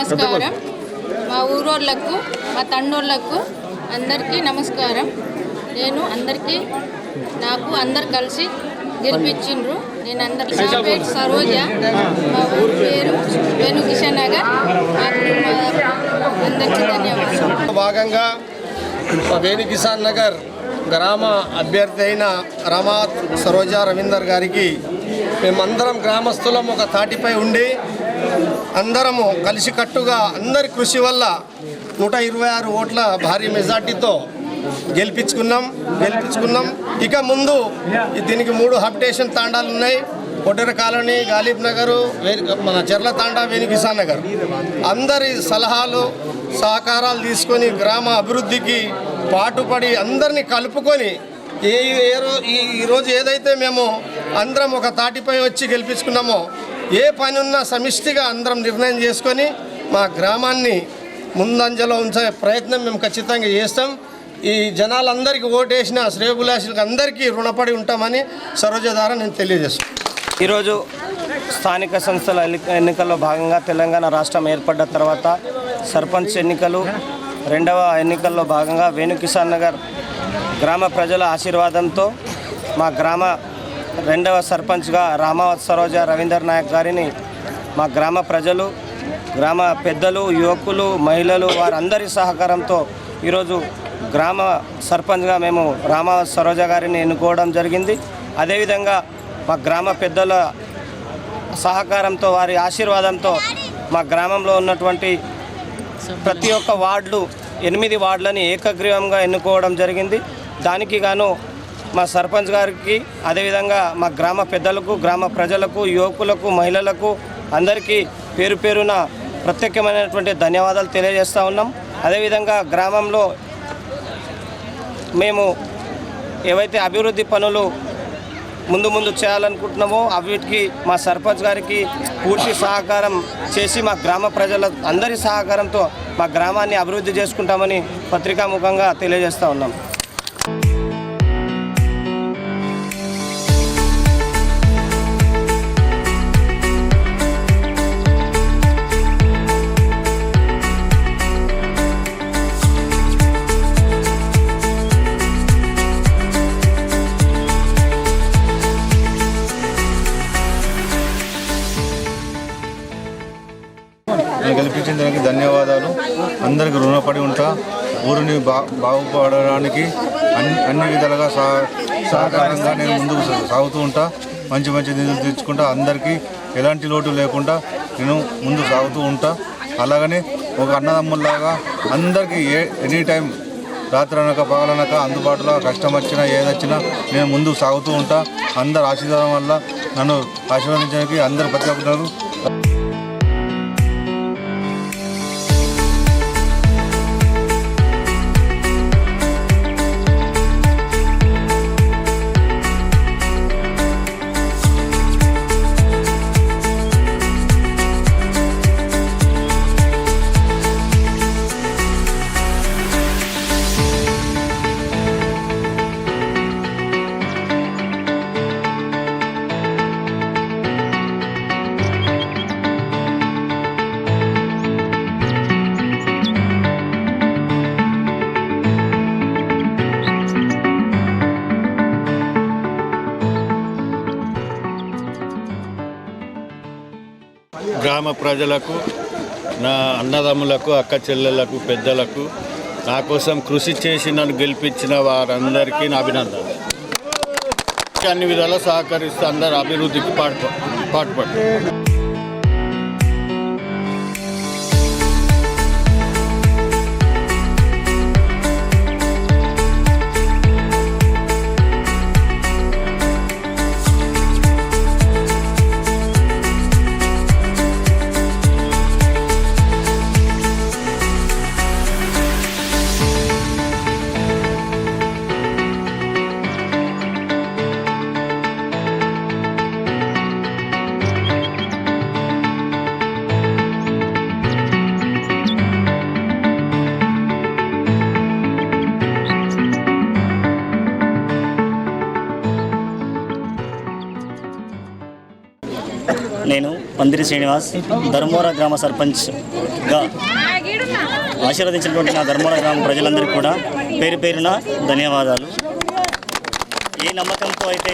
నమస్కారం. మా ఊరోళ్ళకు మా తండోళ్ళకు అందరికీ నమస్కారం. నాకు అందరు కలిసి గెలిపించిండ్రు. నేను నా పేరు సరోజ, మా ఊరు పేరు వేణు కిషన్ నగర్. అందరికీ ధన్యవాదాలు. భాగంగా వేణు కిషన్ నగర్ గ్రామ అభ్యర్థి అయిన రమాత్ సరోజ రవీందర్ గారికి మేమందరం గ్రామస్తులం ఒక తాటిపై ఉండి అందరము కలిసికట్టుగా అందరి కృషి వల్ల 126 ఓట్ల భారీ మెజార్టీతో గెలిపించుకున్నాం. ఇక ముందు దీనికి 3 హాబిటేషన్ తాండాలు ఉన్నాయి. కొట్టెర కాలనీ, గాలిబ్ నగరు, మన చెర్ల తాండా, వేణు కిషన్ నగర్. అందరి సలహాలు సహకారాలు తీసుకొని గ్రామ అభివృద్ధికి పాటుపడి అందరినీ కలుపుకొని ఈరోజు ఏదైతే మేము అందరం ఒక తాటిపై వచ్చి గెలిపించుకున్నామో, ఏ పని ఉన్నా సమిష్టిగా అందరం నిర్ణయం చేసుకొని మా గ్రామాన్ని ముందంజలో ఉంచే ప్రయత్నం మేము ఖచ్చితంగా చేస్తాం. ఈ జనాలందరికీ ఓటేసిన శ్రేయోభిలాషులకు అందరికీ రుణపడి ఉంటామని సరోజ ద్వారా నేను తెలియజేస్తాను. ఈరోజు స్థానిక సంస్థల ఎన్నికల్లో భాగంగా తెలంగాణ రాష్ట్రం ఏర్పడ్డ తర్వాత సర్పంచ్ ఎన్నికలు, రెండవ ఎన్నికల్లో భాగంగా వేణు కిషన్ నగర్ గ్రామ ప్రజల ఆశీర్వాదంతో మా గ్రామ రెండవ సర్పంచ్గా రామావత్ సరోజ రవీందర్ నాయక్ గారిని మా గ్రామ ప్రజలు, గ్రామ పెద్దలు, యువకులు, మహిళలు వారందరి సహకారంతో ఈరోజు గ్రామ సర్పంచ్గా మేము రామావత్ సరోజ గారిని ఎన్నుకోవడం జరిగింది. అదేవిధంగా మా గ్రామ పెద్దల సహకారంతో, వారి ఆశీర్వాదంతో మా గ్రామంలో ఉన్నటువంటి ప్రతి ఒక్క వార్డులు 8 వార్డులని ఏకగ్రీవంగా ఎన్నుకోవడం జరిగింది. దానికి గాను మా సర్పంచ్ గారికి, అదేవిధంగా మా గ్రామ పెద్దలకు, గ్రామ ప్రజలకు, యువకులకు, మహిళలకు అందరికీ పేరు పేరున ప్రత్యేకమైనటువంటి ధన్యవాదాలు తెలియజేస్తూ ఉన్నాం. అదేవిధంగా గ్రామంలో మేము ఏవైతే అభివృద్ధి పనులు ముందు చేయాలనుకుంటున్నామో అవిటికి మా సర్పంచ్ గారికి పూర్తి సహకారం చేసి మా గ్రామ ప్రజల అందరి సహకారంతో మా గ్రామాన్ని అభివృద్ధి చేసుకుంటామని పత్రికాముఖంగా తెలియజేస్తూ ఉన్నాం. గెలిపించిన దానికి ధన్యవాదాలు. అందరికీ రుణపడి ఉంటా. ఊరిని బాగుపడడానికి అన్ని విధాలుగా సహకారంగా నేను ముందుకు సాగుతూ ఉంటా. మంచి నిధులు తెచ్చుకుంటా. అందరికీ ఎలాంటి లోటు లేకుండా నేను ముందు సాగుతూ ఉంటా. అలాగనే ఒక అన్నదమ్ముల్లాగా అందరికీ ఎనీ టైం రాత్రి అనక పగలనక అందుబాటులో కష్టం వచ్చినా ఏదొచ్చినా నేను ముందుకు సాగుతూ ఉంటా. అందరు ఆశీర్వాదం వల్ల నన్ను ఆశీర్వదించడానికి అందరు ప్రతి ఒక్కరు. గ్రామ ప్రజలకు, నా అన్నదమ్ములకు, అక్క చెల్లెళ్లకు, పెద్దలకు, నా కోసం కృషి చేసి నన్ను గెలిపించిన వారందరికీ నా అభినందనలు. అన్ని విధాలా సహకరిస్తూ అందరు అభివృద్ధికి పాటుపడతారు. నేను పందిరి శ్రీనివాస్ ధర్మవరం గ్రామ సర్పంచ్గా ఆశీర్వదించినటువంటి నా ధర్మవరం గ్రామ ప్రజలందరికీ కూడా పేరు పేరున ధన్యవాదాలు. ఏ నమ్మకంతో అయితే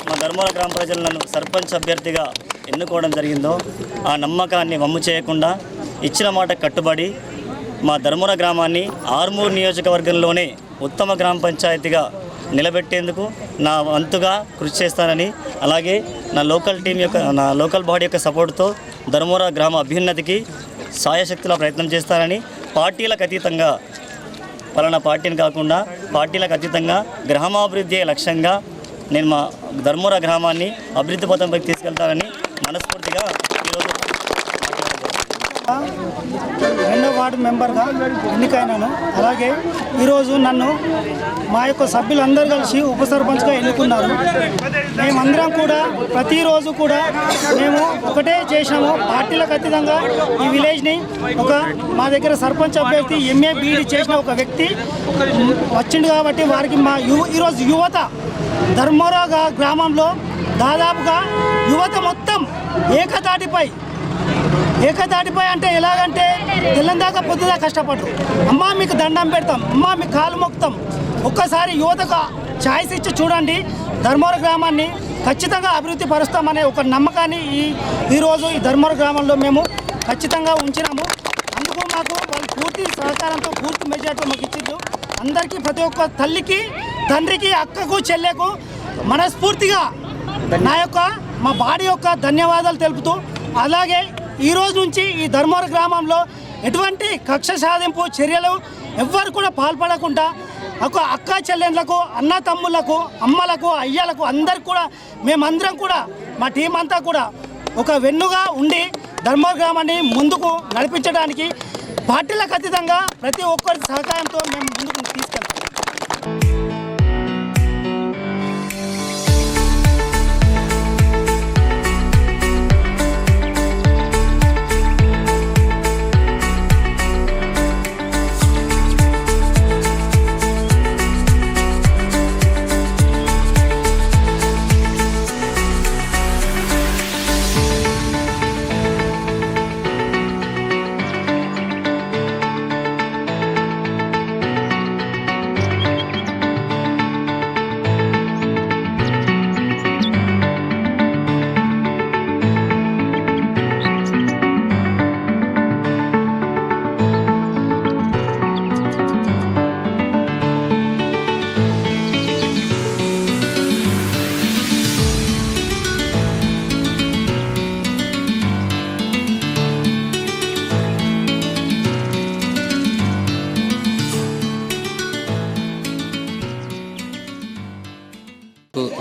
మా ధర్మవరం గ్రామ ప్రజలు నన్ను సర్పంచ్ అభ్యర్థిగా ఎన్నుకోవడం జరిగిందో ఆ నమ్మకాన్ని వమ్ము చేయకుండా ఇచ్చిన మాట కట్టుబడి మా ధర్మవరం గ్రామాన్ని ఆర్మూర్ నియోజకవర్గంలోనే ఉత్తమ గ్రామ పంచాయతీగా నిలబెట్టేందుకు నా వంతుగా కృషి చేస్తానని, అలాగే నా లోకల్ బాడీ యొక్క సపోర్టుతో ధర్మవరం గ్రామ అభ్యున్నతికి సాయశక్తుల ప్రయత్నం చేస్తానని, పార్టీలకు అతీతంగా పలానా పార్టీని కాకుండా పార్టీలకు అతీతంగా గ్రామాభివృద్ధి లక్ష్యంగా నేను మా ధర్మవరం గ్రామాన్ని అభివృద్ధి పథంపైకి తీసుకెళ్తానని మనస్ఫూర్తిగా ఈరోజు 2వ వార్డు మెంబర్గా ఎన్నికైనాను. అలాగే ఈరోజు నన్ను మా యొక్క సభ్యులందరూ కలిసి ఉప సర్పంచ్గా ఎన్నుకున్నారు. మేమందరం కూడా ప్రతిరోజు కూడా మేము ఒకటే చేసినాము. పార్టీలకు అతీతంగా ఈ విలేజ్ని మా దగ్గర సర్పంచ్ అభ్యర్థి MA BD చేసిన ఒక వ్యక్తి వచ్చిండు కాబట్టి వారికి ఈరోజు యువత ధర్మవరం గ్రామంలో దాదాపుగా యువత మొత్తం ఏకతాటిపై అంటే ఎలాగంటే తెల్లందాకా పొద్దుదా కష్టపడు, అమ్మా మీకు దండం పెడతాం, అమ్మా మీకు కాలు మొక్కుతాం. ఒక్కసారి యువతకు ఛాయిస్ ఇచ్చి చూడండి, ధర్మవరం గ్రామాన్ని ఖచ్చితంగా అభివృద్ధి పరుస్తామనే ఒక నమ్మకాన్ని ఈరోజు ఈ ధర్మవరం గ్రామంలో మేము ఖచ్చితంగా ఉంచినాము. అందుకు మాకు వాళ్ళు పూర్తి సహకారంతో పూర్తి మెజార్టీ మాకు ఇచ్చిండ్రు. అందరికీ ప్రతి ఒక్క తల్లికి, తండ్రికి, అక్కకు, చెల్లెకు మనస్ఫూర్తిగా మా బాడీ యొక్క ధన్యవాదాలు తెలుపుతూ, అలాగే ఈరోజు నుంచి ఈ ధర్మవరం గ్రామంలో ఎటువంటి కక్ష సాధింపు చర్యలు ఎవ్వరు కూడా పాల్పడకుండా అక్క చెల్లెళ్ళకు, అన్న తమ్ముళ్లకు, అమ్మలకు, అయ్యలకు అందరికి కూడా మేమందరం కూడా మా టీం అంతా కూడా ఒక వెన్నుగా ఉండి ధర్మవరం గ్రామాన్ని ముందుకు నడిపించడానికి పార్టీలకు అతీతంగా ప్రతి ఒక్కరి సహకారంతో మేము ముందుకు తీసుకెళ్తాం.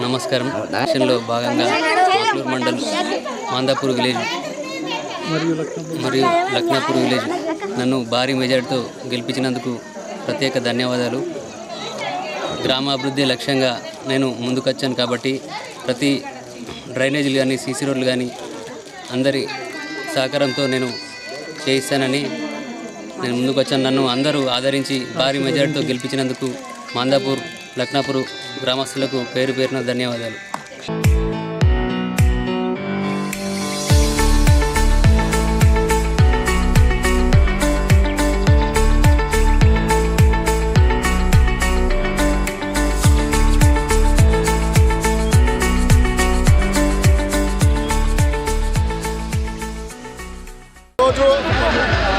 నమస్కారం. యాక్షన్లో భాగంగా మాక్లూరు మండల్ మాందాపూర్ విలేజ్ మరియు లక్నాపూర్ విలేజ్ నన్ను భారీ మెజార్టీతో గెలిపించినందుకు ప్రత్యేక ధన్యవాదాలు. గ్రామాభివృద్ధి లక్ష్యంగా నేను ముందుకొచ్చాను కాబట్టి ప్రతి డ్రైనేజీలు కానీ, సీసీ రోడ్లు కానీ అందరి సహకారంతో నేను చేయిస్తానని నేను ముందుకొచ్చాను. నన్ను అందరూ ఆదరించి భారీ మెజార్టీతో గెలిపించినందుకు మాందాపూర్, లక్నాపూర్ గ్రామస్తులకు పేరు పేరున ధన్యవాదాలు.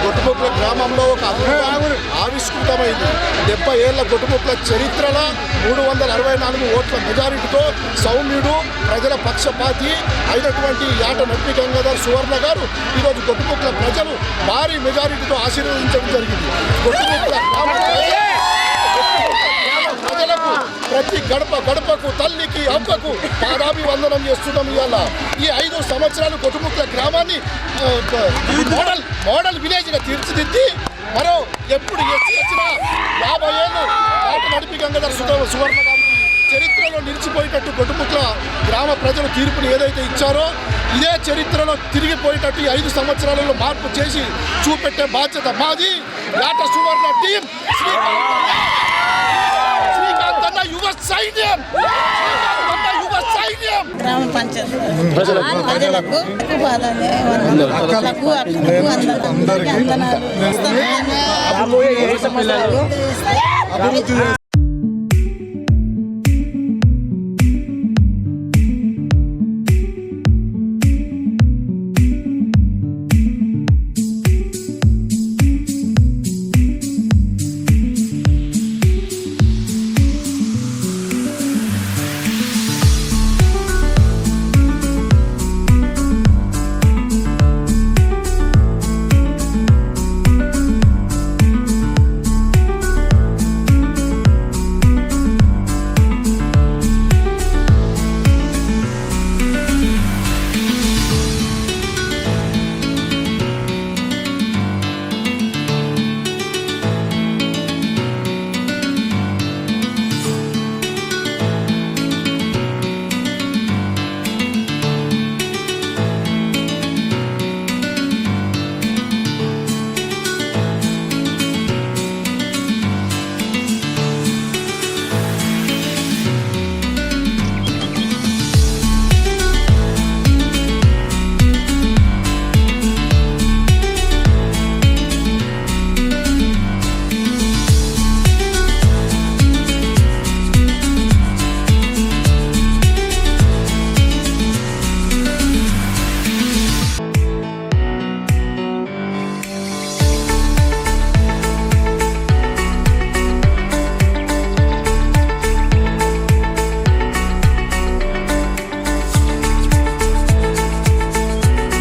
గొట్టుముక్కల గ్రామంలో ఒక అద్భుతం ఆవిష్కృతమైంది. 70 ఏళ్ల గొట్టుముక్కల చరిత్రలో 364 ఓట్ల మెజారిటీతో సౌమ్యుడు, ప్రజల పక్షపాతి అయినటువంటి యాట నడిపి గంగాధర్ సువర్ణ గారు ఈరోజు గొట్టుముక్కల ప్రజలు భారీ మెజారిటీతో ఆశీర్వదించడం జరిగింది. గొట్టుముక్కల ప్రజలకు ప్రతి గడపకు, తల్లికి, అక్కకు పాదాభివందనం చేస్తున్నాం. ఇవాళ ఈ 5 సంవత్సరాలు గొట్టుముక్కల గ్రామాన్ని మోడల్ విలేజ్గా తీర్చిదిద్ది మరో ఎప్పుడు వచ్చినా 50 ఏళ్ళు యాట నడిపి గంగాధర్ సువర్ణ గారు చరిత్రలో నిలిచిపోయేటట్టు గొట్టుముక్కల గ్రామ ప్రజలు తీర్పుని ఏదైతే ఇచ్చారో ఇదే చరిత్రలో తిరిగిపోయేటట్టు ఈ 5 సంవత్సరాలలో మార్పు చేసి చూపెట్టే బాధ్యత మాది. యాట సువర్ణ టీం, శ్రీకాంత్ అన్న యువ సైన్యం, ప్రజలకు అందరికీ అభివృద్ధి